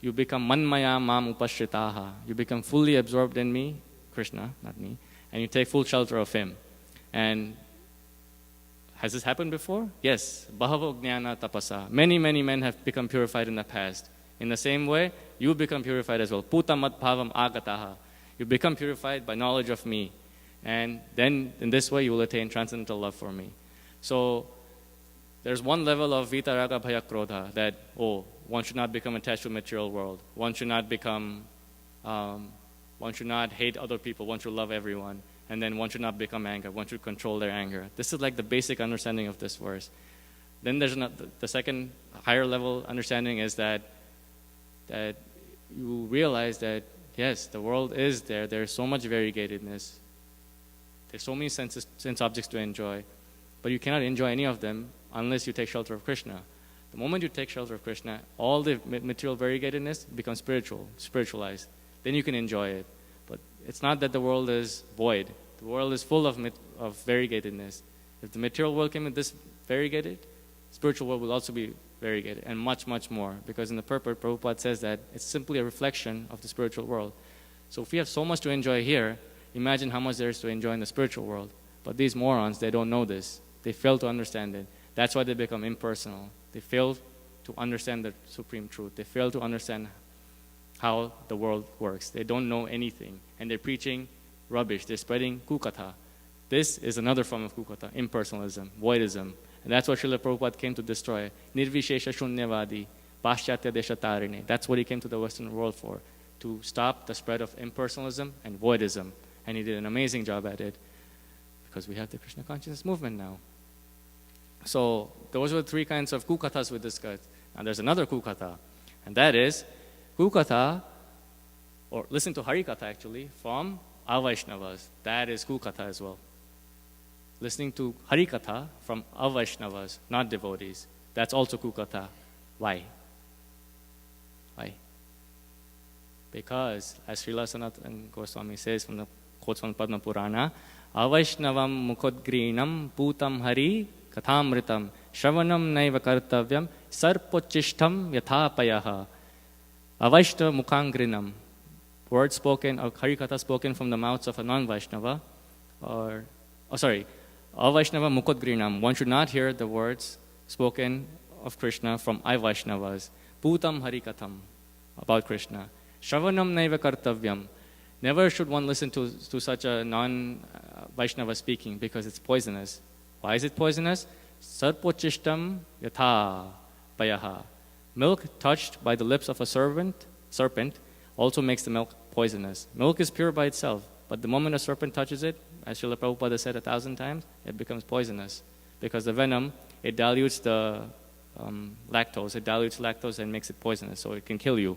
you become manmaya mam upashritaha. You become fully absorbed in me, Krishna, not me, and you take full shelter of him. And has this happened before? Yes. Bahavo jnana tapasa. Many, many men have become purified in the past. In the same way, you become purified as well. Puta mat bhavam agataha. You become purified by knowledge of me. And then in this way, you will attain transcendental love for me. So there's one level of vita, raga, bhaya, krodha that, one should not become attached to the material world. One should not hate other people. One should love everyone. And then one should not become anger. One should control their anger. This is like the basic understanding of this verse. Then there's the second higher level understanding is that you realize that, yes, the world is there. There's so much variegatedness. There's so many sense objects to enjoy. But you cannot enjoy any of them unless you take shelter of Krishna. The moment you take shelter of Krishna, all the material variegatedness becomes spiritualized. Then you can enjoy it. But it's not that the world is void. The world is full of variegatedness. If the material world came in this variegated, spiritual world will also be variegated, and much, much more. Because in the purport, Prabhupada says that it's simply a reflection of the spiritual world. So if we have so much to enjoy here, imagine how much there is to enjoy in the spiritual world. But these morons, they don't know this. They fail to understand it. That's why they become impersonal. They fail to understand the supreme truth. They fail to understand how the world works. They don't know anything. And they're preaching rubbish. They're spreading ku-kathāḥ. This is another form of ku-kathāḥ, impersonalism, voidism. And that's what Srila Prabhupada came to destroy. Nirvishesha shunyavadi, paśyatya deshatarine. That's what he came to the Western world for, to stop the spread of impersonalism and voidism. And he did an amazing job at it, because we have the Krishna consciousness movement now. So those were 3 kinds of ku-kathās we discussed. Now there's another ku-kathā, and that is ku-kathā, or listen to Harikatha actually, from Avaishnavas. That is ku-kathā as well. Listening to Harikatha from Avaishnavas, not devotees. That's also ku-kathā. Why? Why? Because, as Srila Sanatana Goswami says from the quotes from Padma Purana, avaishnavam mukhodgrinam putam hari kathamritam shravanam naiva kartavyam sarpochishtam yathapayah. Avaishnava mukhangrinam, words spoken or harikatha spoken from the mouths of a non-Vaishnava, avaishnava mukhodgrinam, one should not hear the words spoken of Krishna from I-Vaishnavas. Putam harikatham, about Krishna. Shravanam naiva kartavyam, never should one listen to such a non-Vaishnava speaking, because it's poisonous. Why is it poisonous? Sarpochishtam yatha payaha. Milk touched by the lips of a serpent also makes the milk poisonous. Milk is pure by itself, but the moment a serpent touches it, as Srila Prabhupada said 1,000 times, it becomes poisonous. Because the venom, it dilutes the lactose. It dilutes lactose and makes it poisonous, so it can kill you.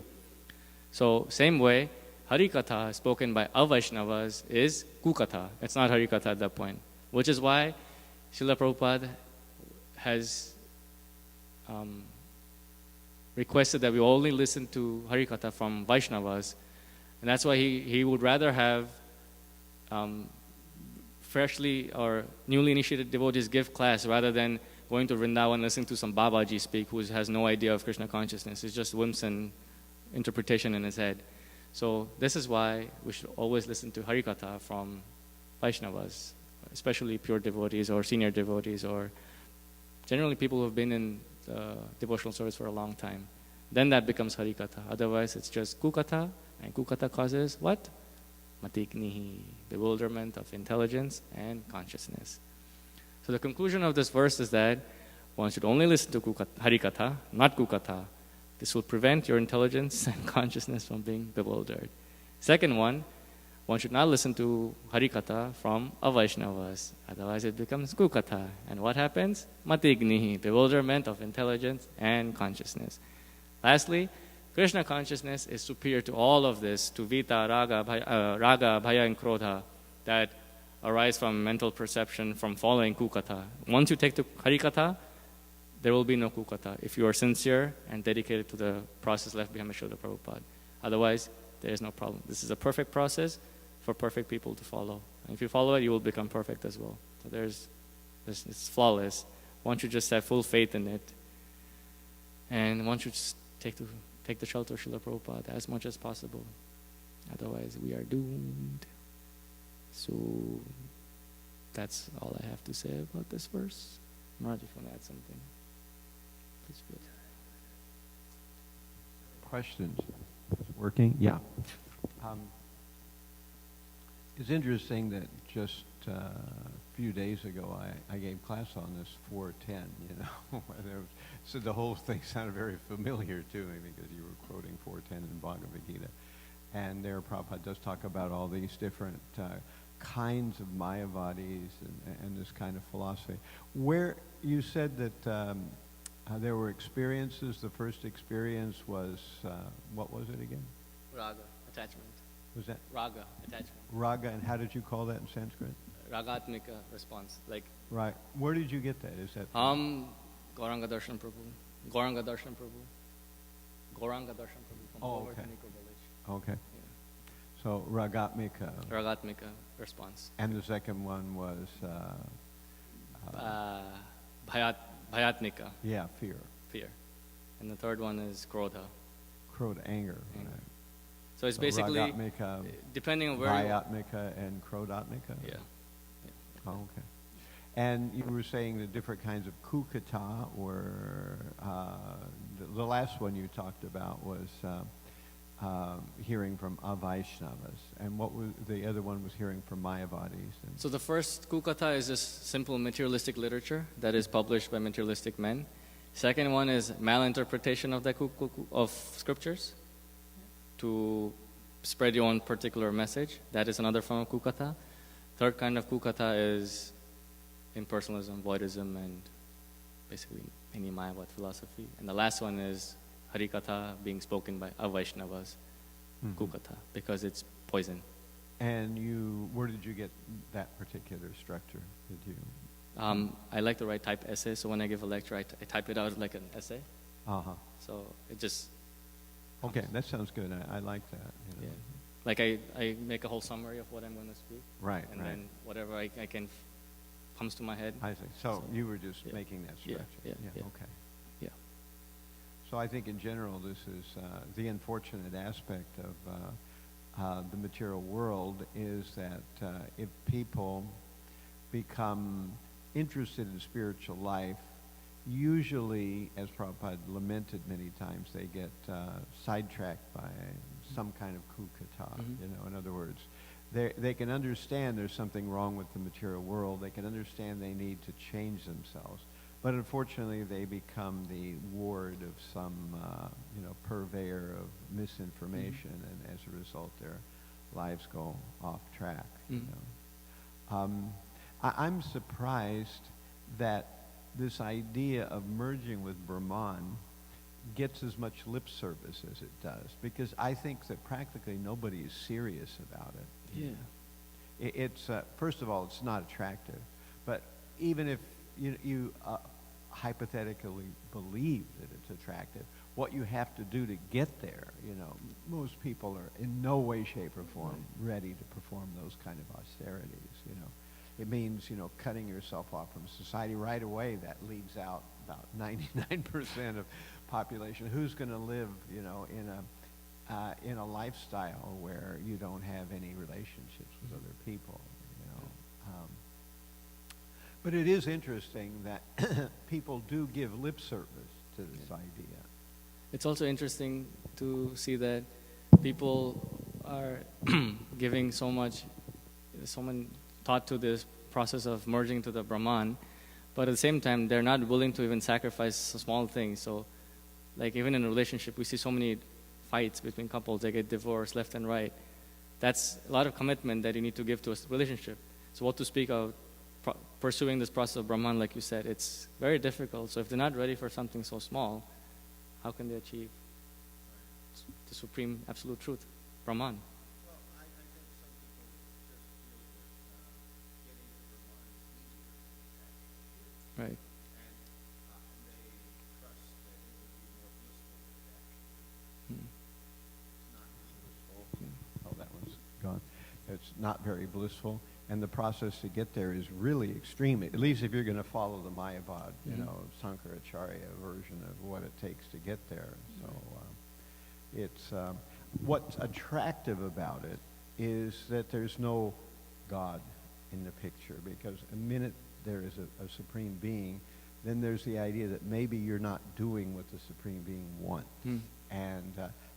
So same way, harikatha spoken by Avaishnavas is ku-kathāḥ. It's not harikatha at that point. Which is why Srila Prabhupada has requested that we only listen to harikatha from Vaishnavas. And that's why he would rather have freshly or newly initiated devotees give class rather than going to Vrindavan and listening to some Babaji speak who has no idea of Krishna consciousness. It's just whims and interpretation in his head. So this is why we should always listen to harikatha from Vaishnavas, especially pure devotees or senior devotees or generally people who have been in devotional service for a long time. Then that becomes harikatha. Otherwise it's just ku-kathāḥ, and ku-kathāḥ causes what? Mati-ghnīḥ, bewilderment of intelligence and consciousness. So the conclusion of this verse is that one should only listen to harikatha, not ku-kathāḥ. This will prevent your intelligence and consciousness from being bewildered. Second one should not listen to harikatha from Avaishnavas. Otherwise it becomes ku-kathāḥ. And what happens? Mati-ghnīḥ, bewilderment of intelligence and consciousness. Lastly, Krishna consciousness is superior to all of this, to vita, raga, bhaya, and krodha that arise from mental perception, from following ku-kathāḥ. Once you take to harikatha, there will be no ku-kathāḥ if you are sincere and dedicated to the process left behind by Srila Prabhupada. Otherwise, there is no problem. This is a perfect process for perfect people to follow. And if you follow it, you will become perfect as well. So it's flawless. One should just have full faith in it. And one should just take the shelter of Srila Prabhupada as much as possible. Otherwise, we are doomed. So that's all I have to say about this verse. Maharaj, if you want to add something, please feel. Questions? Is it working? Yeah. It's interesting that just a few days ago I gave class on this 410, so the whole thing sounded very familiar to me because you were quoting 410 in Bhagavad Gita. And there Prabhupada does talk about all these different kinds of mayavadis and this kind of philosophy. Where you said that there were experiences, the first experience was, what was it again? Raga, attachment. Was that? Raga, attachment. Raga, and how did you call that in Sanskrit? Ragatmika response, like. Right. Where did you get that? Is that? Gauranga Darshan Prabhu. Gauranga Darshan Prabhu. Gauranga Darshan Prabhu from okay. village. Okay. Yeah. So Ragatmika. Ragatmika response. And the second one was? Bhayatmika. Yeah, fear. Fear. And the third one is krodha. Krodha, anger. Right. So it's basically, Ragatmika, depending on where Bhayatmika and Krodhatmika? Yeah. Oh, okay. And you were saying the different kinds of ku-kathāḥ, or the last one you talked about was hearing from Avaishnavas, and what was the other one was hearing from Mayavadis. So the first ku-kathāḥ is just simple materialistic literature that is published by materialistic men. Second one is malinterpretation of the of scriptures to spread your own particular message. That is another form of ku-kathāḥ. Third kind of ku-kathāḥ is impersonalism, voidism, and basically any Mayavad philosophy. And the last one is harikatha being spoken by Avaishnavas, ku-kathāḥ, because it's poison. And where did you get that particular structure? Did you? I like to write type essays, so when I give a lecture, I type it out like an essay. Uh-huh. So it just Okay, that sounds good. I like that. You know. Yeah. Like I make a whole summary of what I'm going to speak. Right, and right. then whatever I can comes to my head. I see. So you were just yeah. making that Yeah, stretch. yeah. Okay. Yeah. So I think in general this is the unfortunate aspect of the material world is that if people become interested in spiritual life, usually, as Prabhupada lamented many times, they get sidetracked by some kind of ku-kathāḥ. Mm-hmm. You know, in other words, they can understand there's something wrong with the material world. They can understand they need to change themselves. But unfortunately, they become the ward of some, purveyor of misinformation, and as a result, their lives go off track. You know. I'm surprised that this idea of merging with Brahman gets as much lip service as it does, because I think that practically nobody is serious about it. Yeah. It's first of all, it's not attractive, but even if you hypothetically believe that it's attractive, what you have to do to get there, most people are in no way, shape, or form ready to perform those kind of austerities. It means, cutting yourself off from society right away. That leaves out about 99% of population. Who's going to live, in a lifestyle where you don't have any relationships with other people, But it is interesting that people do give lip service to this idea. It's also interesting to see that people are giving so much thought to this process of merging to the Brahman, but at the same time, they're not willing to even sacrifice small things. So, like even in a relationship, we see so many fights between couples. They get divorced left and right. That's a lot of commitment that you need to give to a relationship. So what to speak of pursuing this process of Brahman, like you said, it's very difficult. So if they're not ready for something so small, how can they achieve the supreme absolute truth, Brahman? Right. Oh, that one's gone. It's not very blissful, and the process to get there is really extreme. At least if you're going to follow the Mayavad, Sankaracharya version of what it takes to get there. So it's what's attractive about it is that there's no God in the picture, because a minute there is a supreme being, then there's the idea that maybe you're not doing what the supreme being wants. And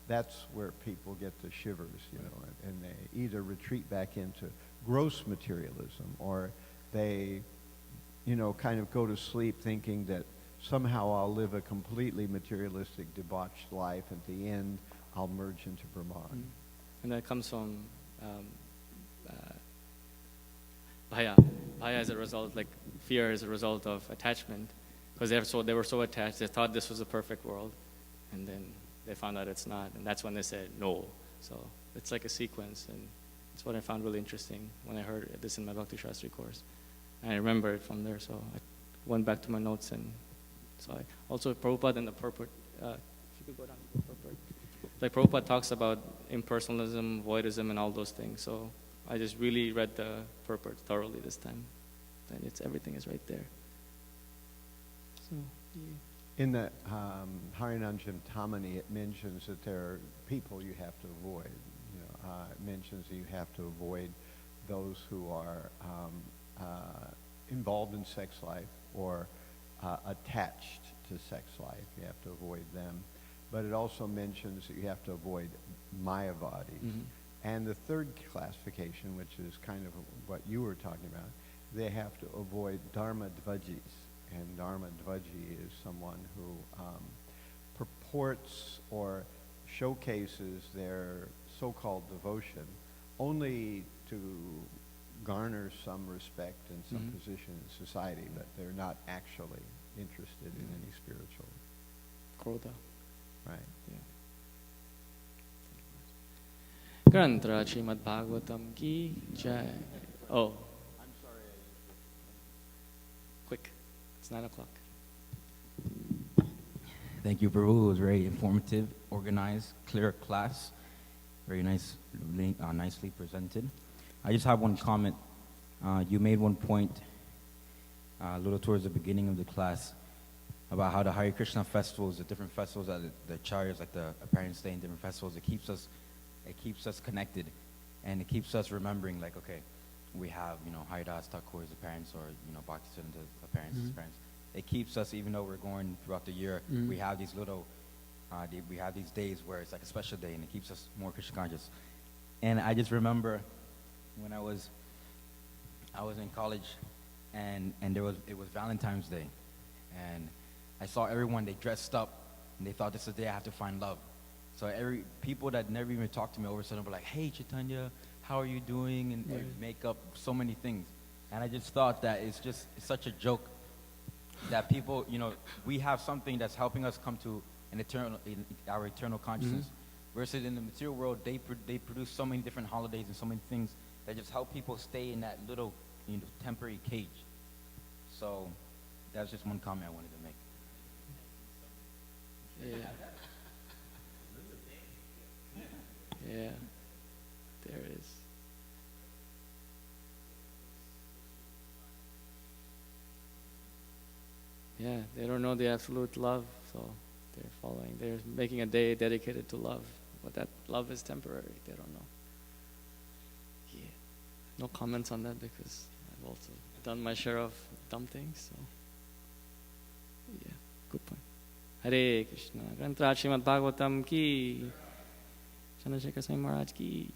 that's where people get the shivers, and they either retreat back into gross materialism, or they, kind of go to sleep thinking that somehow I'll live a completely materialistic, debauched life. At the end, I'll merge into Brahman. And that comes from bhaya. Bhaya is a result, like fear is a result of attachment, because they were so attached, they thought this was a perfect world, and then they found out it's not, and that's when they said no. So it's like a sequence, and it's what I found really interesting when I heard this in my Bhakti Shastri course. And I remember it from there, so I went back to my notes, and so I also Prabhupada and the purport. If you could go down to the purport. Like Prabhupada talks about impersonalism, voidism, and all those things. So I just really read the purport thoroughly this time, and everything is right there. So yeah. In the Harinanjantamani, it mentions that there are people you have to avoid. It mentions that you have to avoid those who are involved in sex life or attached to sex life. You have to avoid them. But it also mentions that you have to avoid mayavadis. And the third classification, which is kind of what you were talking about, they have to avoid dharma-dvajis. And dharma-dvaji is someone who purports or showcases their so-called devotion only to garner some respect and some position in society, but they're not actually interested in any spiritual. Krodha. Right. Yeah. Grantha Srimad Bhagavatam ki jai. Oh. I'm sorry. Quick. It's 9:00. Thank you, Prabhu. It was very informative, organized, clear class. Very nice, nicely presented. I just have one comment. You made one point a little towards the beginning of the class about how the Hare Krishna festivals, the different festivals that the acharyas, like the parents stay in different festivals, it keeps us connected, and it keeps us remembering, like, okay, we have, Haridas Thakur's parents, or, Bhaktisiddhanta's parents, his parents. It keeps us, even though we're going throughout the year, we have these little, we have these days where it's like a special day, and it keeps us more Krishna conscious. And I just remember when I was in college, and it was Valentine's Day, and I saw everyone, they dressed up, and they thought this is the day I have to find love. So people that never even talked to me, all of a sudden were like, hey, Chaitanya, how are you doing? And make up so many things. And I just thought that it's such a joke that people, we have something that's helping us come to our eternal consciousness. Versus in the material world, they produce so many different holidays and so many things that just help people stay in that little, temporary cage. So that's just one comment I wanted to make. Yeah, there it is. Yeah, they don't know the absolute love, so they're making a day dedicated to love, but that love is temporary. They don't know. Yeah, no comments on that because I've also done my share of dumb things. So yeah, good point. Hare Krishna. Granthrāt Śrīmad Bhagavatam ki, Chandrasekhar Swami Maharaj ki.